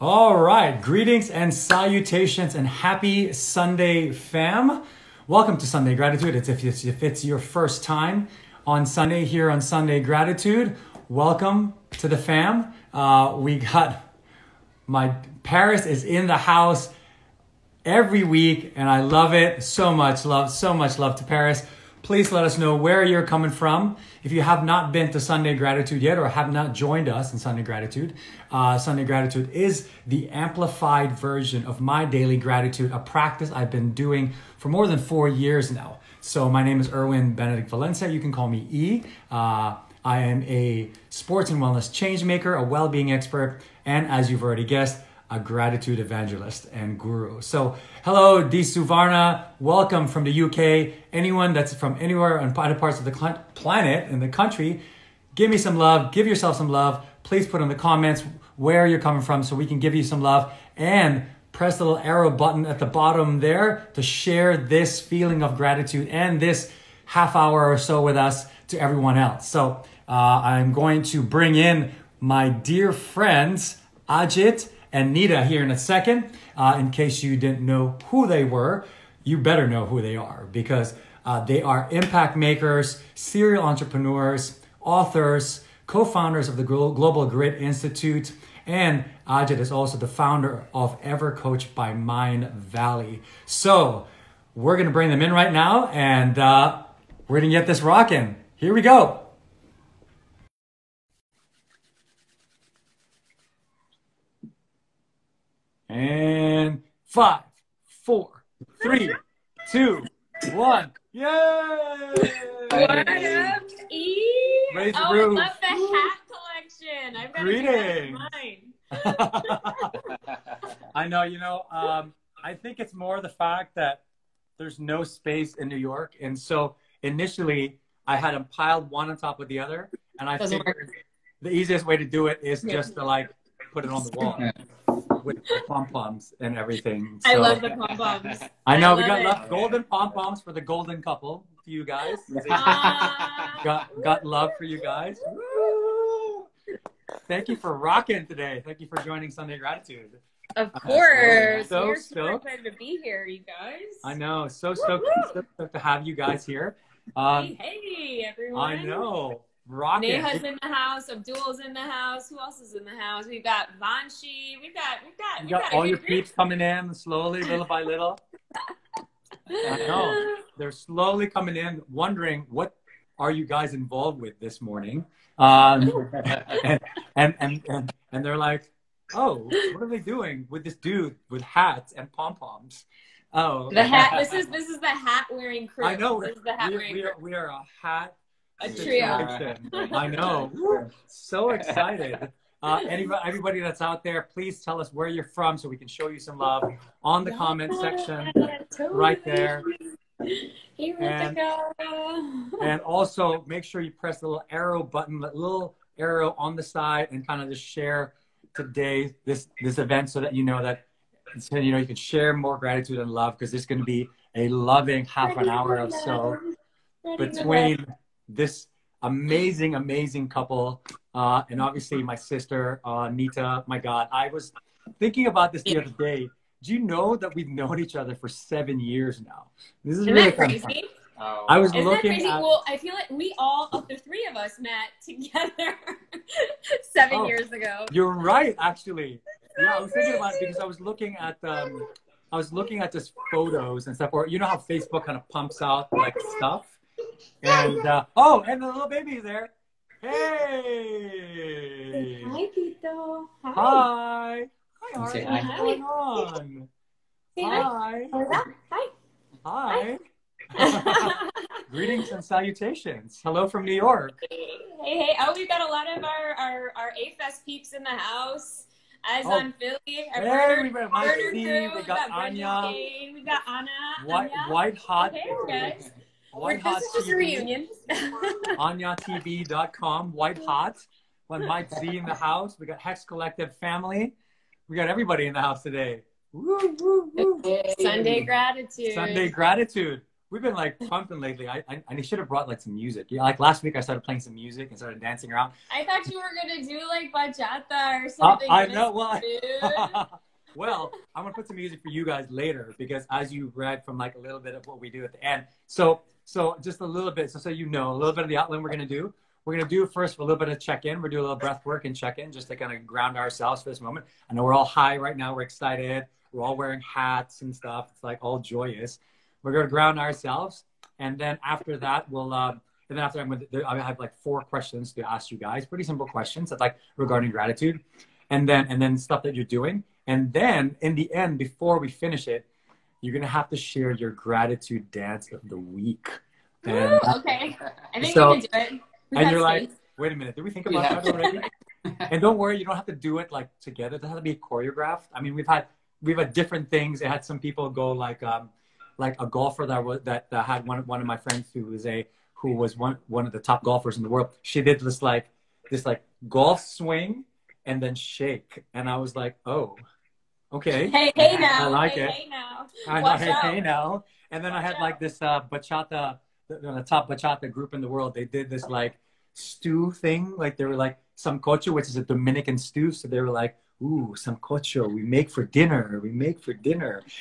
All right, greetings and salutations and happy Sunday, fam. Welcome to Sunday Gratitude. If it's your first time on Sunday here on Sunday Gratitude, welcome to the fam. We got my Paris is in the house every week, and I love it. So much love to Paris. Please let us know where you're coming from. If you have not been to Sunday Gratitude yet or have not joined us in Sunday Gratitude is the amplified version of my daily gratitude, a practice I've been doing for more than 4 years now. So my name is Erwin Benedict Valencia. You can call me E. I am a sports and wellness change maker, a well-being expert, and as you've already guessed, a gratitude evangelist and guru. So hello, Di Suvarna. Welcome from the UK. Anyone that's from anywhere on other parts of the planet in the country, give me some love. Give yourself some love. Please put in the comments where you're coming from so we can give you some love. And press the little arrow button at the bottom there to share this feeling of gratitude and this half hour or so with us to everyone else. So I'm going to bring in my dear friends, Ajit and Neeta here in a second. In case you didn't know who they were, you better know who they are because they are impact makers, serial entrepreneurs, authors, co-founders of the Global Grit Institute, and Ajit is also the founder of Ever Coach by Mind Valley. So we're gonna bring them in right now and we're gonna get this rocking. Here we go. And 5, 4, 3, 2, 1. Yay! What up, E? Raise the I roof. love the hat collection. I've got Greetings. mine. I know, I think it's more the fact that there's no space in New York. And so initially I had them piled one on top of the other. And I figured the easiest way to do it is just to like put it on the wall. With the pom-poms and everything. So, I love the pom-poms. I know, we got golden pom-poms for the golden couple, for you guys. Got love for you guys. Woo! Thank you for rocking today. Thank you for joining Sunday Gratitude. Of course. So We're super excited to be here, you guys. I know, so stoked to have you guys here. Hey, everyone. I know. Rocking. Neha's in the house. Abdul's in the house. Who else is in the house? We've got Vanshi. We've got all your peeps coming in slowly, little by little. I know. They're slowly coming in, wondering what are you guys involved with this morning? And they're like, oh, what are they doing with this dude with hats and pom-poms? Oh, the hat. This is the hat wearing crew. I know. This is the hat wearing crew. We are a hat. A trio. I know. So excited. Everybody that's out there, please tell us where you're from so we can show you some love on the comment section right there. And also make sure you press the little arrow button, the little arrow on the side, and kind of just share today this event so that you know you can share more gratitude and love because there's going to be a loving half an hour or so between this amazing couple and obviously my sister Neeta. My God, I was thinking about this the other day. Do you know that we've known each other for 7 years now? This is really crazy. Oh, I was Isn't looking that crazy? Well, I feel like we all of the three of us met together 7 years ago. You're right, actually. Yeah, I was thinking about it because I was looking at just photos and stuff, or you know how Facebook kind of pumps out like stuff. And and the little baby's there. Hey! Hi, Tito. Hi. Hi, Say Artie. hi. What's going on? Say Hi. Hi. Hi. Greetings and salutations. Hello from New York. Hey. Oh, we've got a lot of our A-Fest peeps in the house. Eyes on Philly. We got Anya. We got Anna. White Hot. Hey, guys. White Hot This is just a reunion. AnyaTV.com. White Hot. When Mike Z in the house. We got Hex Collective family. We got everybody in the house today. Woo, woo, woo. Sunday Gratitude. Sunday Gratitude. we've been like pumping lately. I should have brought like some music. Yeah, like last week I started playing some music and started dancing around. I thought you were gonna do like bachata or something. I know. Well, dude. well, I'm gonna put some music for you guys later because as you read from like a little bit of what we do at the end. So just a little bit. So you know a little bit of the outline we're gonna do. We're gonna do first a little bit of check-in. We're doing a little breath work and check-in just to kind of ground ourselves for this moment. I know we're all high right now. We're excited. We're all wearing hats and stuff. It's like all joyous. We're going to ground ourselves. And then after that, I have like 4 questions to ask you guys. Pretty simple questions that like regarding gratitude and then stuff that you're doing. And then in the end, before we finish it, you're going to have to share your gratitude dance of the week. And, okay. I think we can do it. And you're like, wait a minute, did we think about that already? And don't worry, you don't have to do it like together. It doesn't have to be choreographed. I mean, we've had different things. It had some people go like a golfer that had one of my friends who was one of the top golfers in the world. She did this golf swing and then shake, and I was like, oh, okay. Hey now, I like it. Hey now, I know, hey now. And then I had like this bachata, the top bachata group in the world. They did this like stew thing, like they were like sancocho, which is a Dominican stew. So they were like, ooh, sancocho, we make for dinner.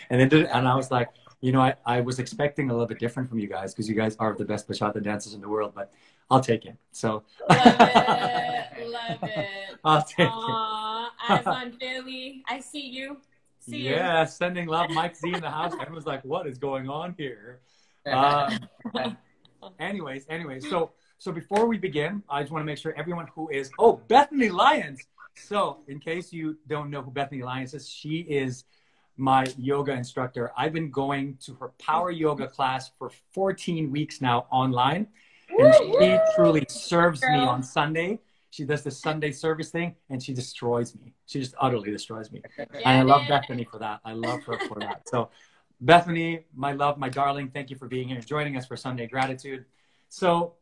And they did it, and I was like, you know, I was expecting a little bit different from you guys because you guys are the best bachata dancers in the world, but I'll take it. So love it. I'll take it. As on Philly, I see you. Yeah, sending love. Mike Z in the house. Everyone's like, what is going on here? Anyways, so before we begin, I just want to make sure everyone who is, Bethany Lyons. So in case you don't know who Bethany Lyons is, she is my yoga instructor. I've been going to her power yoga class for 14 weeks now online. And she truly serves me on Sunday. She does the Sunday service thing and she destroys me. She just utterly destroys me. And I love Bethany for that. I love her for that. So Bethany, my love, my darling, thank you for being here and joining us for Sunday Gratitude. So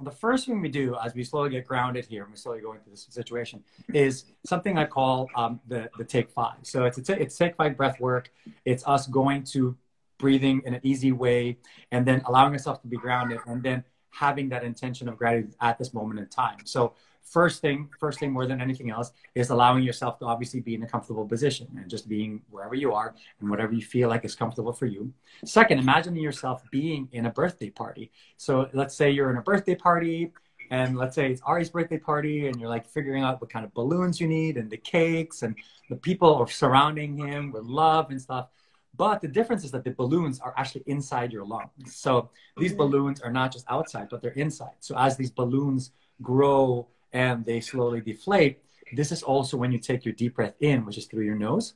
the first thing we do as we slowly get grounded here and we slowly go into this situation is something I call the take 5. So it's take 5 breath work. It's us going to breathing in an easy way and then allowing ourselves to be grounded and then having that intention of gratitude at this moment in time. So first thing more than anything else is allowing yourself to obviously be in a comfortable position and just being wherever you are and whatever you feel like is comfortable for you. Second, imagining yourself being in a birthday party. So let's say you're in a birthday party and let's say it's Ari's birthday party and you're like figuring out what kind of balloons you need and the cakes and the people are surrounding him with love and stuff. But the difference is that the balloons are actually inside your lungs. So these balloons are not just outside, but they're inside. So as these balloons grow and they slowly deflate, this is also when you take your deep breath in, which is through your nose,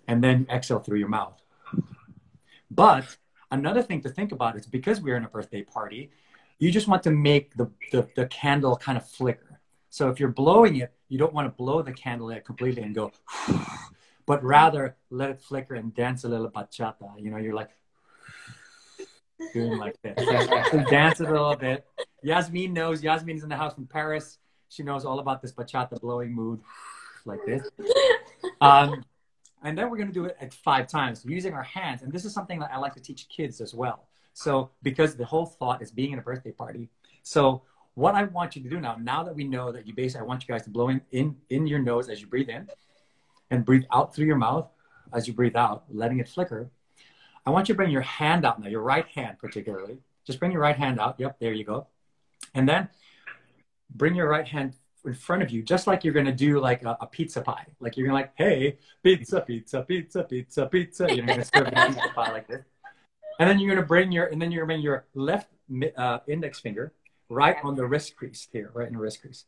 and then you exhale through your mouth. But another thing to think about is because we're in a birthday party, you just want to make the candle kind of flicker. So if you're blowing it, you don't want to blow the candle out completely and go, but rather let it flicker and dance a little bachata. You know, you're like doing like this. So dance it a little bit. Yasmin knows. Yasmin's in the house from Paris. She knows all about this bachata blowing mood like this. And then we're going to do it at 5 times using our hands. And this is something that I like to teach kids as well. So because the whole thought is being in a birthday party. So what I want you to do now that we know that I want you guys to blow in your nose as you breathe in and breathe out through your mouth as you breathe out, letting it flicker. I want you to bring your hand out now, your right hand particularly. Just bring your right hand out. Yep, there you go. And then bring your right hand in front of you, just like you're going to do like a pizza pie. Like you're going to like, hey, pizza, pizza, pizza, pizza, pizza. You're going to serve a pizza pie like this. And then you're going to bring your left index finger right on the wrist crease here, right in the wrist crease.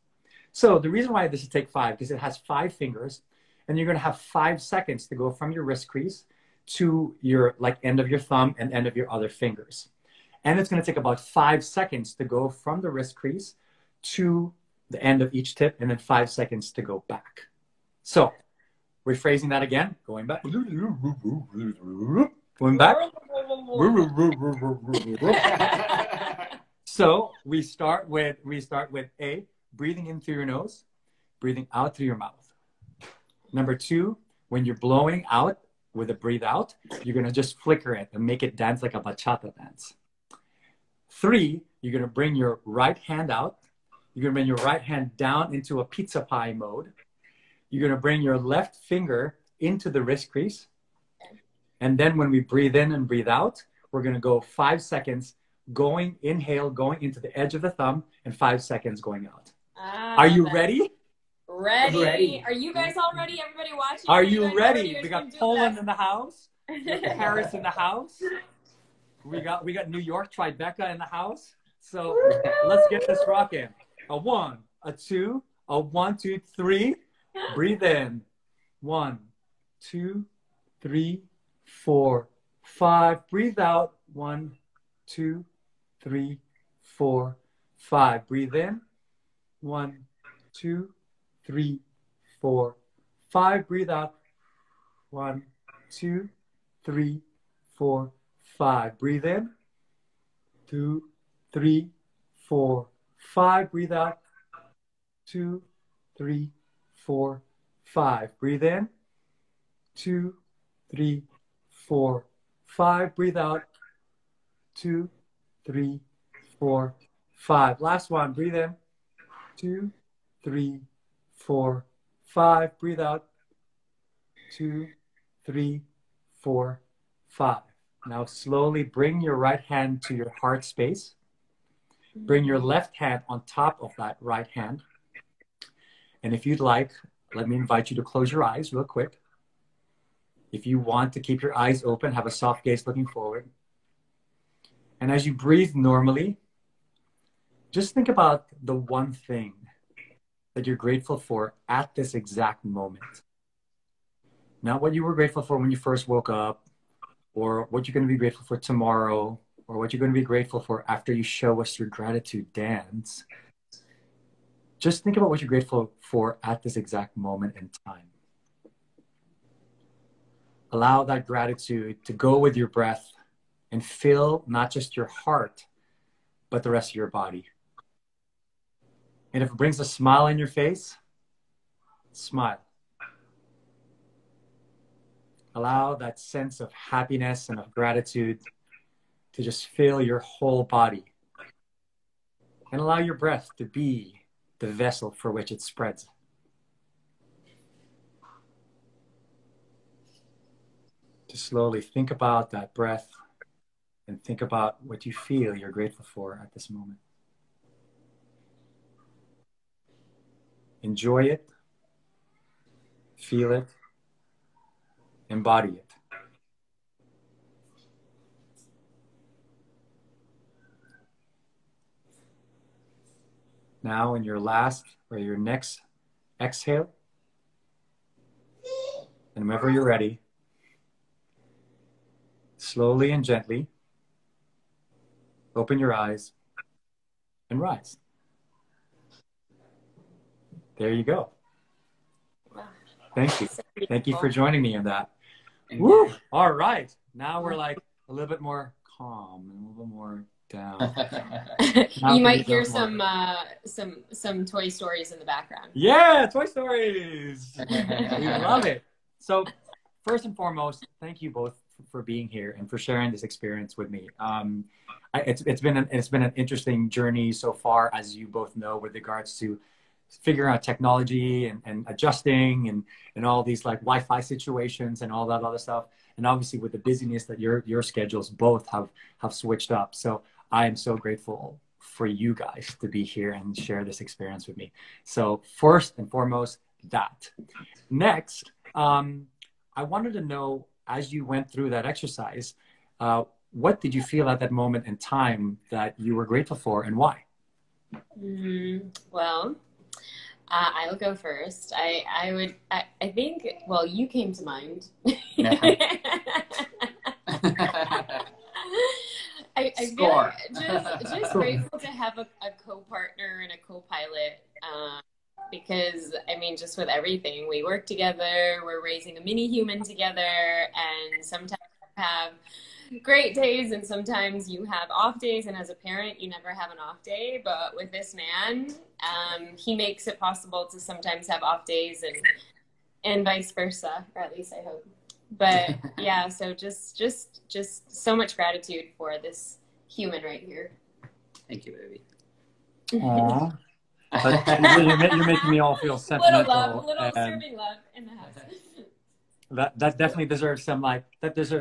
So the reason why this is take 5, because it has 5 fingers. And you're going to have 5 seconds to go from your wrist crease to your like end of your thumb and end of your other fingers. And it's going to take about 5 seconds to go from the wrist crease to the end of each tip and then 5 seconds to go back. So rephrasing that again, going back, going back. So we start with A, breathing in through your nose, breathing out through your mouth. Number 2, when you're blowing out, with a breathe out, you're going to just flicker it and make it dance like a bachata dance. 3, you're going to bring your right hand out. You're going to bring your right hand down into a pizza pie mode. You're going to bring your left finger into the wrist crease. And then when we breathe in and breathe out, we're going to go 5 seconds inhale, going into the edge of the thumb, and 5 seconds going out. Are you ready? Ready. Are you guys all ready? Everybody watching? Are you ready? We got Poland in the house. We got Paris in the house. We got New York, Tribeca in the house. So let's get this rocking. A 1, a 2, a 1, 2, 3. Breathe in. 1, 2, 3, 4, 5. Breathe out. 1, 2, 3, 4, 5. Breathe in. 1, 2, 3, 4, 5. Breathe out. 1, 2, 3, 4, 5. Breathe in. 2, 3, 4, 5. Breathe out. 2, 3, 4, 5. Breathe in. 2, 3, 4, 5. Breathe out. 2, 3, 4, 5. Last one. Breathe in. 2, 3, 4, 5. Breathe out. 2, 3, 4, 5. Now slowly bring your right hand to your heart space. Bring your left hand on top of that right hand. And if you'd like, let me invite you to close your eyes real quick. If you want to keep your eyes open, have a soft gaze looking forward. And as you breathe normally, just think about the one thing that you're grateful for at this exact moment. Not what you were grateful for when you first woke up, or what you're going to be grateful for tomorrow, or what you're going to be grateful for after you show us your gratitude dance. Just think about what you're grateful for at this exact moment in time. Allow that gratitude to go with your breath and fill not just your heart, but the rest of your body. And if it brings a smile on your face, smile. Allow that sense of happiness and of gratitude to just fill your whole body. And allow your breath to be the vessel for which it spreads. To slowly think about that breath and think about what you feel you're grateful for at this moment. Enjoy it, feel it, embody it. Now in your last or your next exhale, and whenever you're ready, slowly and gently open your eyes and rise. There you go. Thank you. Thank you for joining me in that. Woo! All right. Now we're like a little bit more calm and a little bit more down. You might hear some Toy Stories in the background. Yeah, Toy Stories. We love it. So first and foremost, thank you both for being here and for sharing this experience with me. It's been an interesting journey so far, as you both know, with regards to figuring out technology and adjusting and all these like Wi-Fi situations and all that other stuff. And obviously with the busyness that your schedules both have switched up. So I am so grateful for you guys to be here and share this experience with me. So first and foremost, that. Next, I wanted to know, as you went through that exercise, what did you feel at that moment in time that you were grateful for and why? Well, I'll go first. I think, well, you came to mind. I feel like just grateful to have a co-partner and a co-pilot, because, I mean, just with everything, we work together, we're raising a mini human together, and sometimes we have great days and sometimes you have off days, and as a parent you never have an off day, but with this man, he makes it possible to sometimes have off days and vice versa, or at least I hope. But yeah, so just so much gratitude for this human right here. Thank you, baby. Aww. You're making me all feel sentimental. Little serving love in the house. That definitely deserves some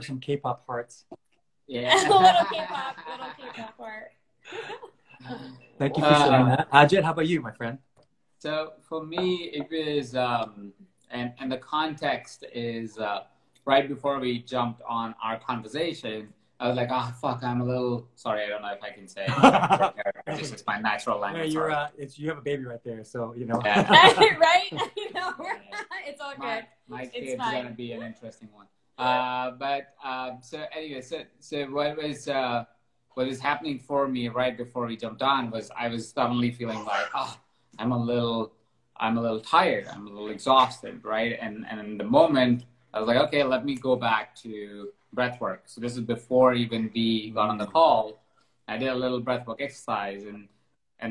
some K-pop hearts. Yeah. little K-pop heart. Thank you for sharing that. Ajit, how about you, my friend? So for me, it was, and the context is right before we jumped on our conversation, I was like, oh, fuck, I'm a little, sorry, I don't know if I can say it. This is my natural language. Yeah, you have a baby right there, so, you know. Yeah. Right? You know, it's all good. My kid's going to be an interesting one. So anyway, so what was happening for me right before we jumped on was I was suddenly feeling like, oh, I'm a little tired. I'm a little exhausted, right? And in the moment, I was like, okay, let me go back to breath work. So this is before even we got on the call. I did a little breath work exercise, and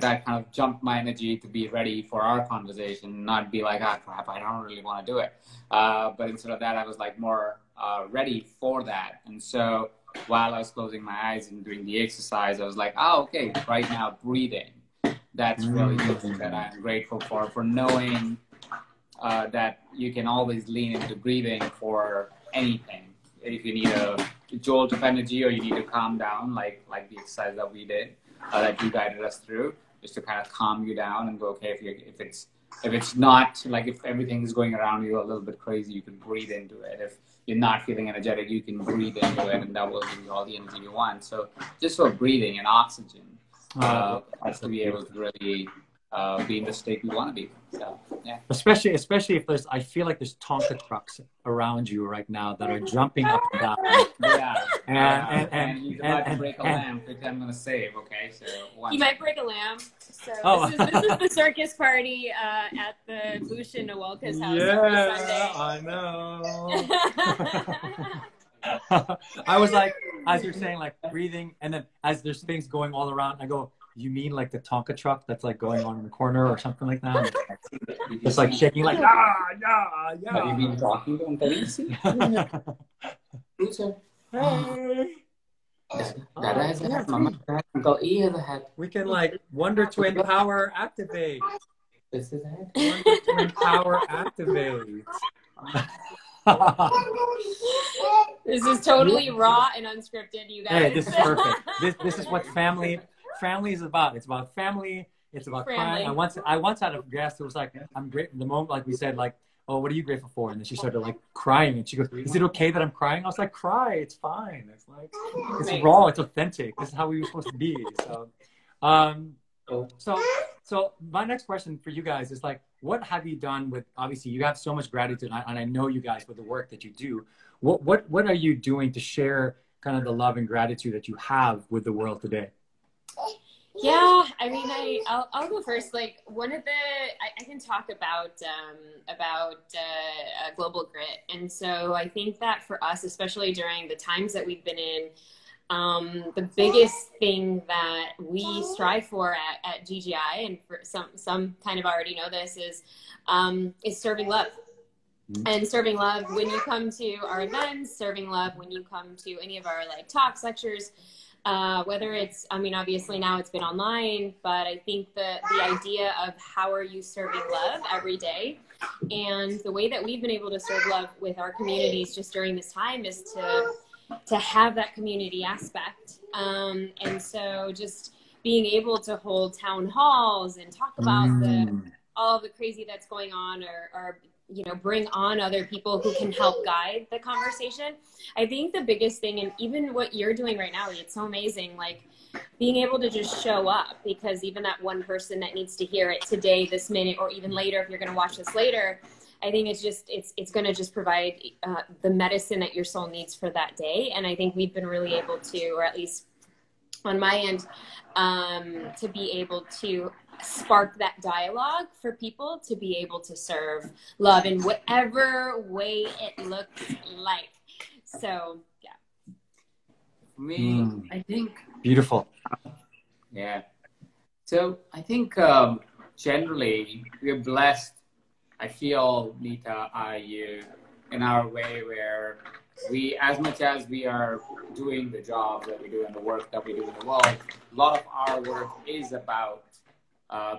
that kind of jumped my energy to be ready for our conversation, not be like, ah, crap, I don't really want to do it. But instead of that, I was like more ready for that. And so while I was closing my eyes and doing the exercise, I was like, oh, okay, right now, breathing. That's really good that I'm grateful for knowing that you can always lean into breathing for anything. If you need a jolt of energy or you need to calm down, like the exercise that we did, that you guided us through, just to kind of calm you down and go, okay, if it's not, like if everything is going around you a little bit crazy, you can breathe into it. If you're not feeling energetic, you can breathe into it, and that will give you all the energy you want. So just for breathing and oxygen, us to be able to really be in the state we want to be. So, yeah. Especially if I feel like there's Tonka trucks around you right now that are jumping up and down. Yeah. And you're about to break a lamp, which I'm going to save, okay? So you might break a lamp. So this is the circus party at the Bhushan-Nawalkha's house every Sunday. I know. I was like, as you're saying, like breathing, and then as there's things going all around, I go, you mean like the Tonka truck that's like going on in the corner or something like that? It's like shaking like, yeah. Have you been talking to Untitled? We can like Wonder Twin power activate. This is it. Wonder Twin power activate. This is totally raw and unscripted, you guys. Hey, this is perfect. This is what family is about. It's about family. It's about crying. I once had a guest who was like, I'm great. The moment, like we said, like, oh, what are you grateful for? And then she started like crying, and she goes, is it okay that I'm crying? I was like, cry. It's fine. It's like, it's raw. It's authentic. This is how we were supposed to be. So my next question for you guys is like, what have you done with, obviously you have so much gratitude, and I know you guys with the work that you do. What are you doing to share kind of the love and gratitude that you have with the world today? Yeah, I mean, I'll go first. Like one of I can talk about global grit, and so I think that for us, especially during the times that we've been in, the biggest thing that we strive for at GGI, and for some kind of already know this, is serving love. And serving love when you come to our events, serving love when you come to any of our like talks, lectures. Whether it's, I mean, obviously now it's been online, but I think the idea of how are you serving love every day, and the way that we've been able to serve love with our communities just during this time is to have that community aspect. And so just being able to hold town halls and talk about all the crazy that's going on, or you know, bring on other people who can help guide the conversation. I think the biggest thing, and even what you're doing right now, it's so amazing, like being able to just show up, because even that one person that needs to hear it today, this minute, or even later, if you're going to watch this later, I think it's just, it's going to just provide the medicine that your soul needs for that day. And I think we've been really able to, or at least on my end, to be able to spark that dialogue for people to be able to serve love in whatever way it looks like. So, yeah. For me, I think... Beautiful. Yeah. So, I think generally we're blessed. I feel, Neeta, you, in our way where we, as much as we are doing the job that we do and the work that we do in the world, a lot of our work is about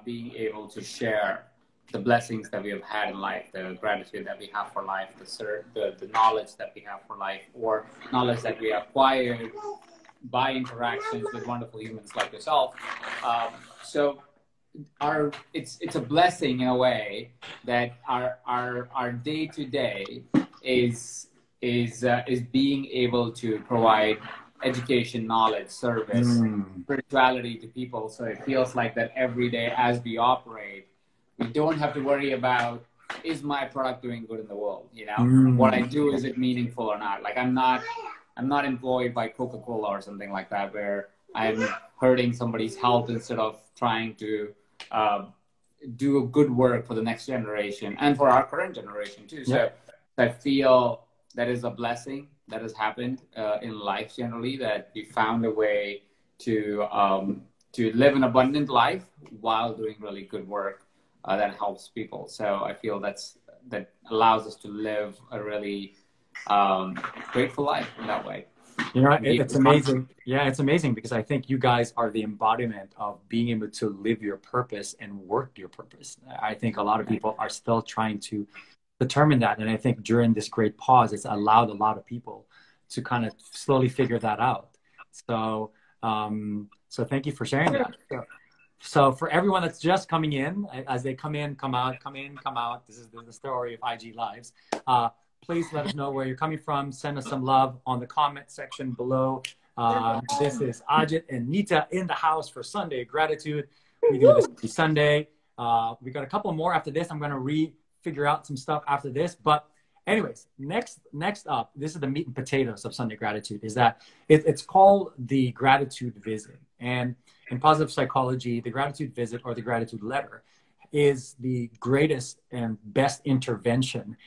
being able to share the blessings that we have had in life, the gratitude that we have for life, the knowledge that we have for life, or knowledge that we acquired by interactions with wonderful humans like yourself. So it's a blessing in a way that our day to day is being able to provide education, knowledge, service, spirituality to people. So it feels like that every day as we operate, we don't have to worry about, is my product doing good in the world? You know, what I do, is it meaningful or not? Like I'm not employed by Coca-Cola or something like that, where I'm hurting somebody's health instead of trying to do a good work for the next generation and for our current generation too. So I feel that is a blessing that has happened in life generally, that we found a way to live an abundant life while doing really good work that helps people. So I feel that allows us to live a really grateful life in that way. You know, it's amazing. Yeah, it's amazing because I think you guys are the embodiment of being able to live your purpose and work your purpose. I think a lot of people are still trying to determine that. And I think during this great pause, it's allowed a lot of people to kind of slowly figure that out. So, so thank you for sharing that. So for everyone that's just coming in, as they come in, come out, come in, come out, this is the story of IG Lives. Please let us know where you're coming from. Send us some love on the comment section below. This is Ajit and Neeta in the house for Sunday Gratitude. We do this every Sunday. We got a couple more after this. I'm going to figure out some stuff after this. But anyways, next up, this is the meat and potatoes of Sunday Gratitude, is that it's called the gratitude visit. And in positive psychology, the gratitude visit or the gratitude letter is the greatest and best intervention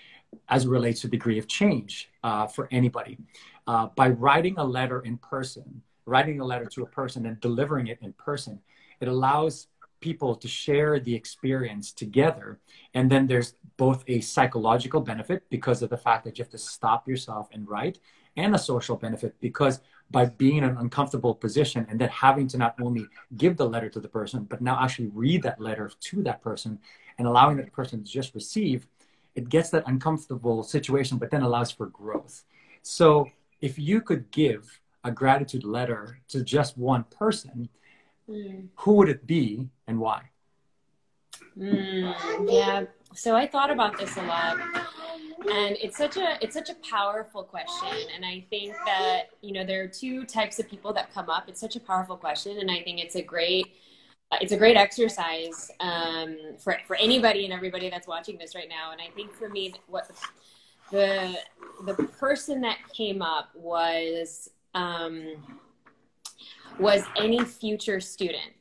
as it relates to degree of change for anybody. By writing a letter in person, writing a letter to a person and delivering it in person, it allows people to share the experience together. And then there's both a psychological benefit because of the fact that you have to stop yourself and write, and a social benefit because by being in an uncomfortable position and then having to not only give the letter to the person, but now actually read that letter to that person and allowing that person to just receive, it gets that uncomfortable situation, but then allows for growth. So if you could give a gratitude letter to just one person, who would it be and why? Yeah. So I thought about this a lot, and it's such a powerful question. And I think that, you know, there are two types of people that come up. It's such a powerful question. And I think it's a great exercise for anybody and everybody that's watching this right now. And I think for me, what the person that came up was any future student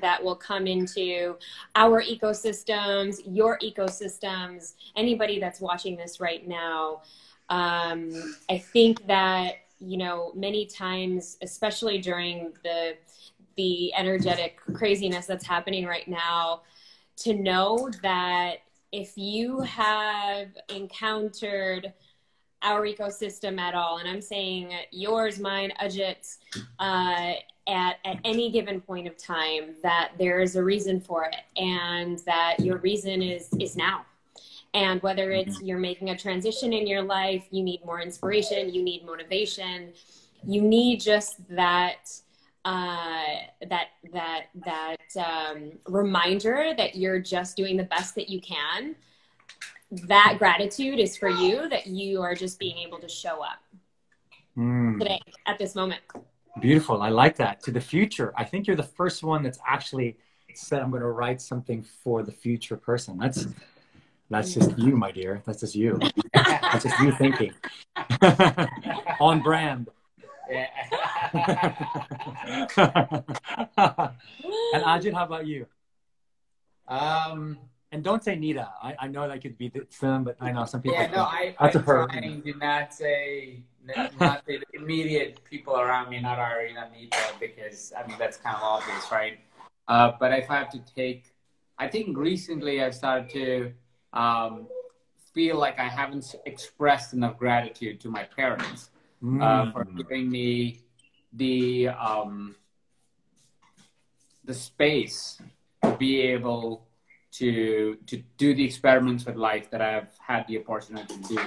that will come into our ecosystems, your ecosystems, anybody that's watching this right now. I think that, you know, many times, especially during the energetic craziness that's happening right now, to know that if you have encountered our ecosystem at all, and I'm saying yours, mine, Ajit's, at any given point of time, that there is a reason for it, and that your reason is now. And whether it's you're making a transition in your life, you need more inspiration, you need motivation, you need just that reminder that you're just doing the best that you can. That gratitude is for you, that you are just being able to show up today at this moment. Beautiful. I like that. To the future. I think you're the first one that's actually said, I'm going to write something for the future person. That's just you, my dear. That's just you. That's just you thinking. On brand. Yeah. And Ajit, how about you? And don't say Neeta. I know that could be the film, but I know some people. Yeah, no, I'm trying to not say the immediate people around me, not Ari, not Neeta, because I mean that's kind of obvious, right? But if I have to take, I think recently I've started to feel like I haven't expressed enough gratitude to my parents for giving me the space to be able to do the experiments with life that I've had the opportunity to do.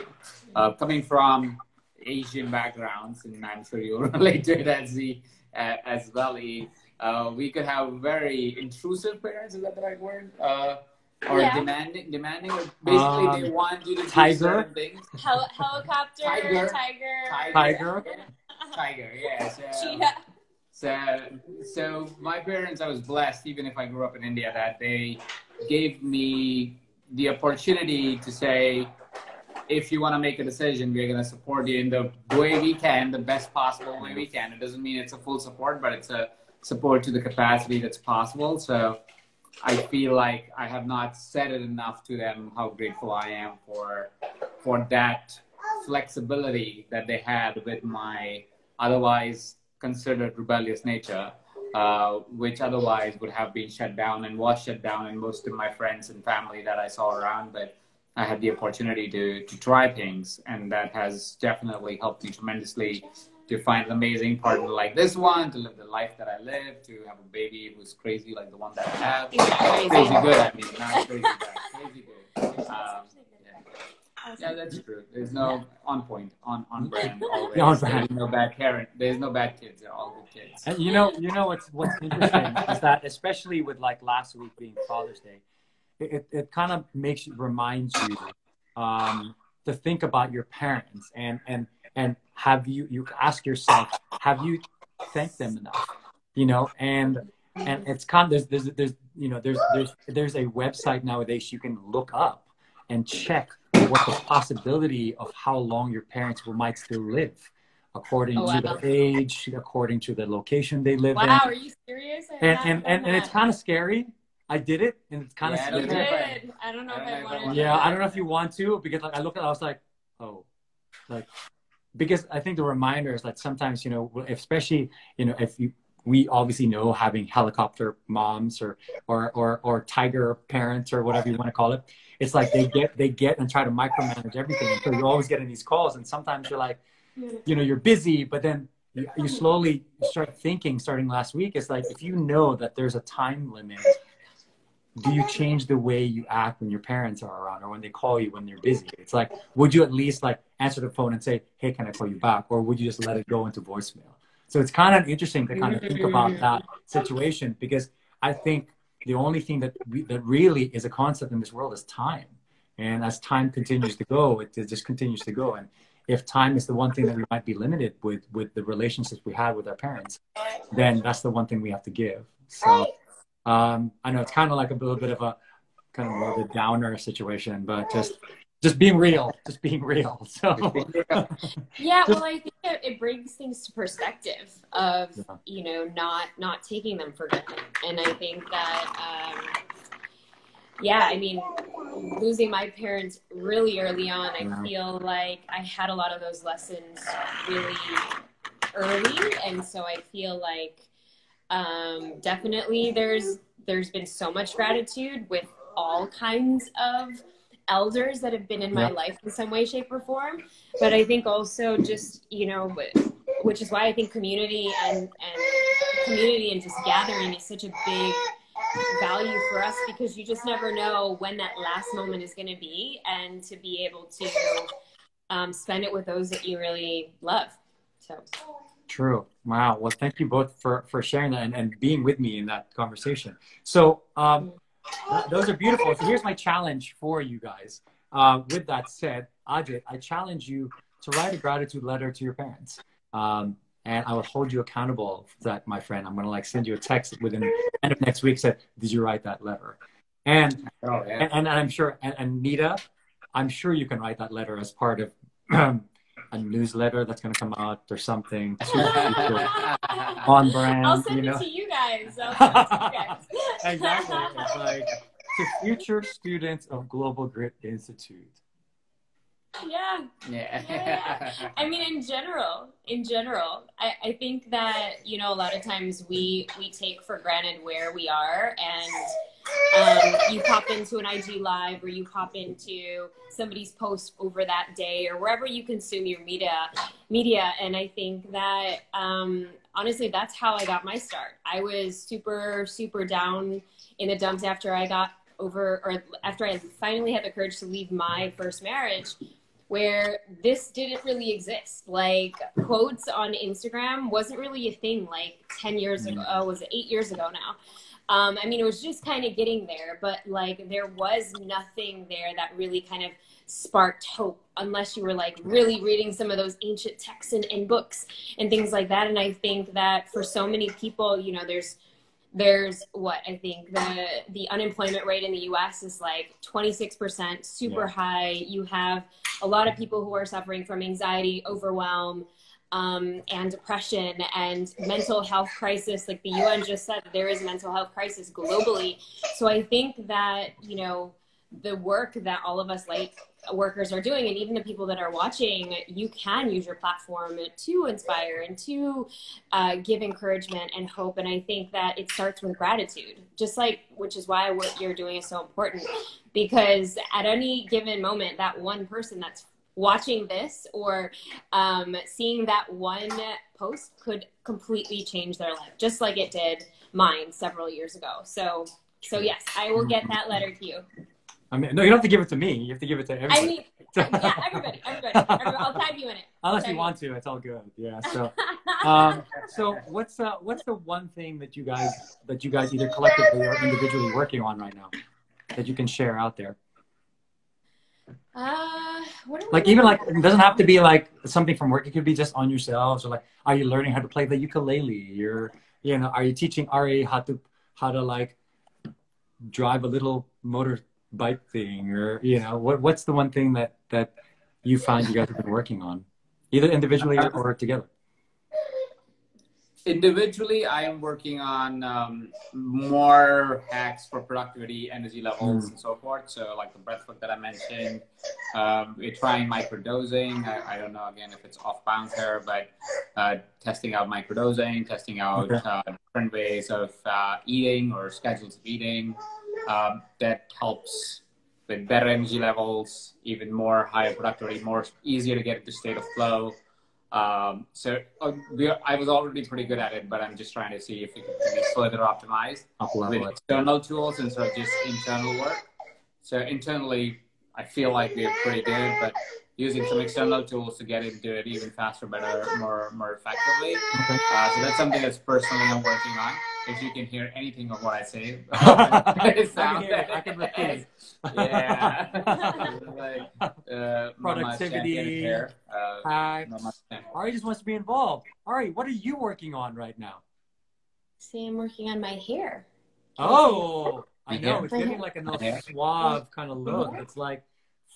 Coming from Asian backgrounds, and I'm sure you'll relate to it as well, Eve. We could have very intrusive parents, is that the right word? Or demanding, or basically they want you to do certain things. Helicopter, tiger, yeah. Cheetah. So my parents, I was blessed, even if I grew up in India, that they gave me the opportunity to say, if you want to make a decision, we're going to support you in the way we can, the best possible way we can. It doesn't mean it's a full support, but it's a support to the capacity that's possible. So I feel like I have not said it enough to them how grateful I am for that flexibility that they had with my otherwise considered rebellious nature, which otherwise would have been shut down and was shut down in most of my friends and family that I saw around. But I had the opportunity to try things, and that has definitely helped me tremendously to find an amazing partner like this one, to live the life that I live, to have a baby who's crazy like the one that I have. Crazy good, I mean, not crazy bad, crazy good. Yeah, that's true. There's no on point, on brand always. There's no bad parent. There's no bad kids. They're all good kids. And you know what's interesting is that, especially with like last week being Father's Day, it kind of reminds you to think about your parents and have you ask yourself, have you thanked them enough? You know, and it's kind of there's a website nowadays you can look up and check what the possibility of how long your parents might still live, according to their age, according to the location they live in. Wow, are you serious? And it's kind of scary. I did it, and it's kind of scary. You did. I don't know if I want to. Yeah, I don't know if you want to, because like I looked at it, I was like, oh, like, because I think the reminder is that sometimes, you know, especially, you know, we obviously know having helicopter moms or tiger parents or whatever you want to call it. It's like they get and try to micromanage everything. And so you're always getting these calls, and sometimes you're like, you know, you're busy, but then you slowly start thinking, starting last week, it's like, if you know that there's a time limit, do you change the way you act when your parents are around or when they call you when they're busy? It's like, would you at least like answer the phone and say, hey, can I call you back? Or would you just let it go into voicemail? So it's kind of interesting to kind of think about that situation, because I think the only thing that really is a concept in this world is time. And as time continues to go, it just continues to go. And if time is the one thing that we might be limited with the relationships we had with our parents, then that's the one thing we have to give. So I know it's kind of like a little bit of a kind of more of a downer situation, but just being real, So yeah, well, I think it brings things to perspective of, you know, not taking them for granted. And I think that, I mean, losing my parents really early on, I feel like I had a lot of those lessons really early. And so I feel like, definitely there's been so much gratitude with all kinds of elders that have been in my life in some way, shape, or form. But I think also just, you know, which is why I think community and just gathering is such a big value for us, because you just never know when that last moment is going to be, and to be able to spend it with those that you really love. So true. Wow. Well, thank you both for sharing that and being with me in that conversation. So those are beautiful. So here's my challenge for you guys. With that said, Ajit, I challenge you to write a gratitude letter to your parents. And I will hold you accountable for that, my friend. I'm going to like send you a text within the end of next week, said, did you write that letter? And I'm sure, and Neeta, I'm sure you can write that letter as part of a newsletter that's going to come out or something on brand. I'll send it to you guys. Exactly. It's like to future students of Global Grit Institute. Yeah. I mean, in general, I think that, you know, a lot of times we take for granted where we are, and you pop into an IG live, or you pop into somebody's post over that day, or wherever you consume your media. And I think that, honestly, that's how I got my start. I was super, super down in the dumps after after I finally had the courage to leave my first marriage, where this didn't really exist. Like, quotes on Instagram wasn't really a thing like 10 years ago. Was it 8 years ago now? I mean, it was just kind of getting there, but like there was nothing there that really kind of sparked hope, unless you were like really reading some of those ancient texts and books and things like that. And I think that for so many people, you know, there's what I think the unemployment rate in the US is like 26%, super high. You have a lot of people who are suffering from anxiety, overwhelm, and depression and mental health crisis. Like the UN just said, there is a mental health crisis globally. So I think that, you know, the work that all of us like workers are doing, and even the people that are watching, you can use your platform to inspire and to give encouragement and hope. And I think that it starts with gratitude, just like, which is why what you're doing is so important, because at any given moment, that one person that's watching this or seeing that one post could completely change their life, just like it did mine several years ago. So yes, I will get that letter to you. I mean, no, you don't have to give it to me. You have to give it to everybody. I mean, yeah, everybody. I'll tag you in it. Unless you want to, it's all good. Yeah. So, so what's the one thing that you guys either collectively or individually working on right now that you can share out there? Like even like, it doesn't have to be like something from work. It could be just on yourselves, or like, are you learning how to play the ukulele? Are you teaching Ari how to like drive a little motorbike thing, or what's the one thing that you find you guys have been working on, either individually or together? Individually, I am working on more hacks for productivity, energy levels, and so forth. So like the breath work that I mentioned, we're trying microdosing. I don't know, again, if it's off bounds here, but testing out microdosing, testing out different ways of eating or schedules of eating that helps with better energy levels, even more higher productivity, easier to get into state of flow. I was already pretty good at it, but I'm just trying to see if it can be further optimized with external tools instead of just internal work. So internally, I feel like we're pretty good, but using some external tools to get into it even faster, better, more effectively. So that's something that's personally I'm working on. If you can hear anything of what I say, I can repeat. Yeah. Like, productivity. Ari just wants to be involved. Ari, what are you working on right now? See, I'm working on my hair. Oh, I know. It's getting like a nice suave kind of look. It's like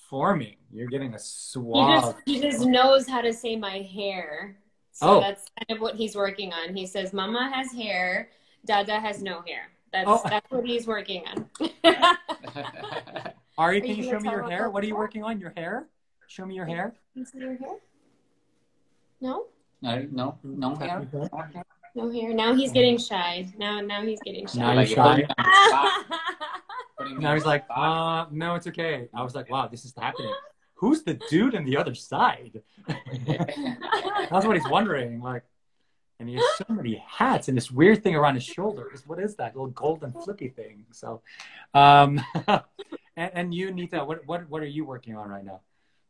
forming. You're getting a suave. He just knows how to say my hair. So that's kind of what he's working on. He says, Mama has hair, Dada has no hair. That's what he's working on. Ari, can you show me your hair? What are you working on? Your hair? Show me your hair. Can you see your hair? No? No hair. No hair. Now he's getting shy. Now he's getting shy. Now he's shy. Now he's like, no, it's okay. I was like, wow, this is happening. Who's the dude on the other side? That's what he's wondering. Like, and he has so many hats and this weird thing around his shoulders. What is that little golden flippy thing? So, and you, Neeta, what are you working on right now?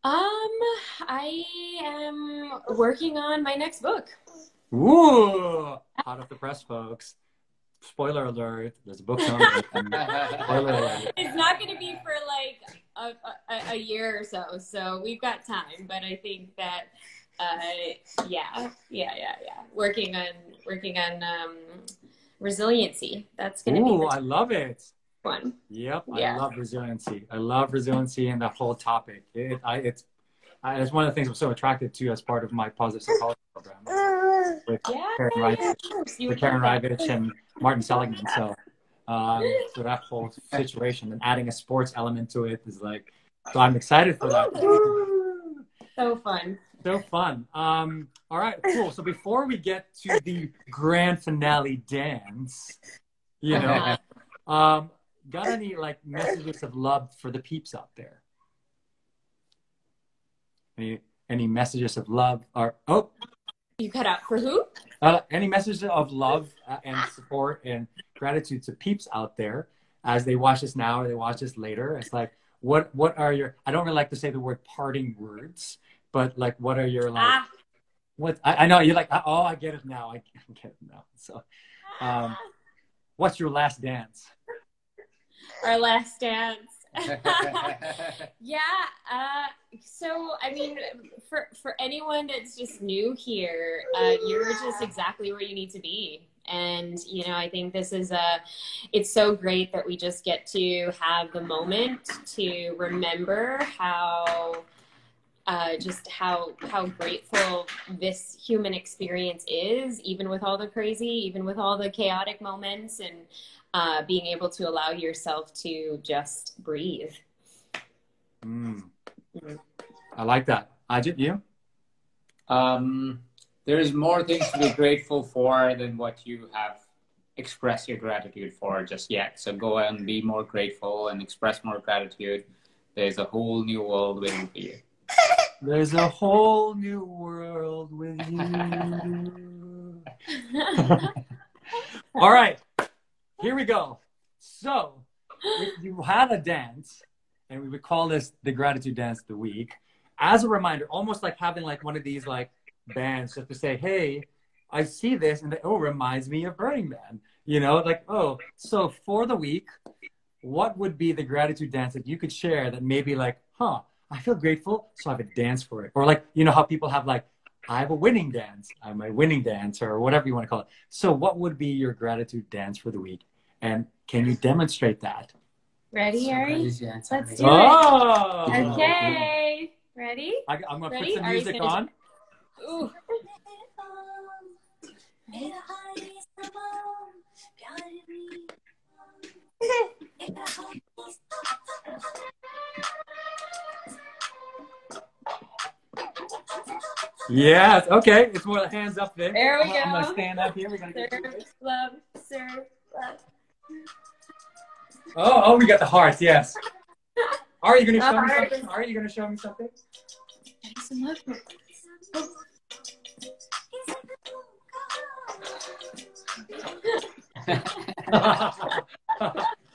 I am working on my next book. Ooh, hot off the press, folks. Spoiler alert, there's a book coming. Spoiler alert. It's not going to be for like a year or so, so we've got time. But I think that, working on resiliency. That's going to be. Ooh, I love it. Fun. Yep, I love resiliency. I love resiliency and that whole topic. It's one of the things I'm so attracted to as part of my positive psychology program with Karen Rivich and Martin Seligman. So that whole situation and adding a sports element to it is like, so I'm excited for that. So fun. So fun. All right, cool. So before we get to the grand finale dance, got any like messages of love for the peeps out there? Any messages of love or you cut out for who? Any messages of love and support and gratitude to peeps out there as they watch this now or they watch this later? It's like, what are your, I don't really like to say the word parting words, but like, what are your like, I know you're like, oh, I get it now. I get it now. So, what's your last dance? Our last dance. Yeah. So, I mean, for anyone that's just new here, you're just exactly where you need to be. And, you know, I think this is it's so great that we just get to have the moment to remember how, just how grateful this human experience is, even with all the crazy, even with all the chaotic moments, and being able to allow yourself to just breathe. I like that. Ajit, you? There's more things to be grateful for than what you have expressed your gratitude for just yet. So go and be more grateful and express more gratitude. There's a whole new world waiting for you. There's a whole new world with you. All right, here we go. So if you had a dance, and we would call this the gratitude dance of the week, as a reminder, almost like having like one of these like bands just to say, hey, I see this and reminds me of Burning Man, you know, like, so for the week, what would be the gratitude dance that you could share that maybe like, I feel grateful, so I have a dance for it. Or like, you know how people have like, I have a winning dance, I'm my winning dance, or whatever you want to call it. So what would be your gratitude dance for the week? And can you demonstrate that? Ready, Ari? Let's do it. Okay. Ready? I'm going to put some music on. Ooh. Yes, okay. It's more the hands up there. There we go. I'm going to stand up here. We're going to serve, love, serve, love. Oh, we got the hearts, yes. Are you going to show me something? Are you going to show me something?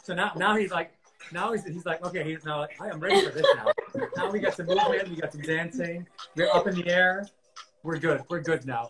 So now he's like, okay, he's now like, I am ready for this now. Now we got some movement, we got some dancing, we're up in the air. We're good now.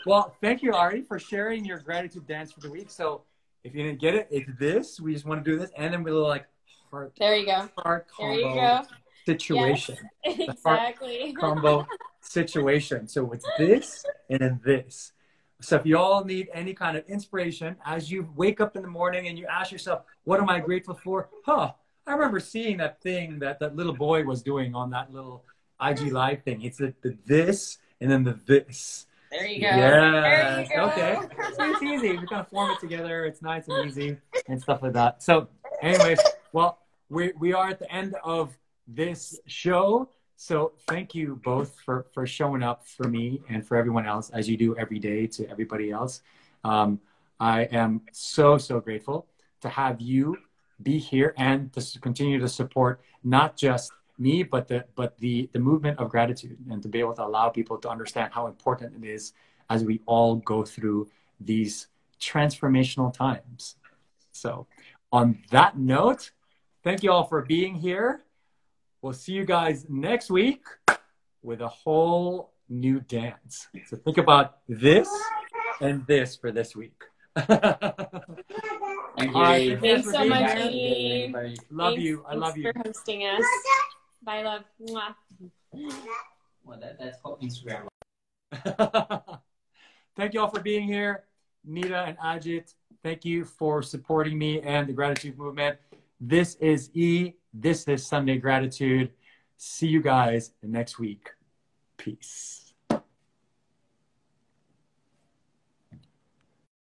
Well, thank you, Ari, for sharing your gratitude dance for the week. So if you didn't get it, it's this. We just want to do this, and then we little like heart. There you go. Heart there you combo go. situation. Yes, exactly. Combo situation. So it's this and then this. So if you all need any kind of inspiration as you wake up in the morning and you ask yourself, what am I grateful for? I remember seeing that thing that little boy was doing on that little IG live thing. It's the this and then the this. There you go. Yes. There you go. Okay. So it's easy. We kind of form it together. It's nice and easy and stuff like that. So anyways, well, we are at the end of this show. So thank you both for showing up for me and for everyone else as you do every day to everybody else. I am so grateful to have you be here and to continue to support not just me, but the movement of gratitude, and to be able to allow people to understand how important it is as we all go through these transformational times. So on that note, thank you all for being here. We'll see you guys next week with a whole new dance. So think about this and this for this week. Thank you. Thanks so much, Eve. Love you. I love you. For hosting us. Bye, love. Mwah. Well, that's called Instagram. Thank you all for being here. Neeta and Ajit, thank you for supporting me and the gratitude movement. This is E. This is Sunday Gratitude. See you guys next week. Peace.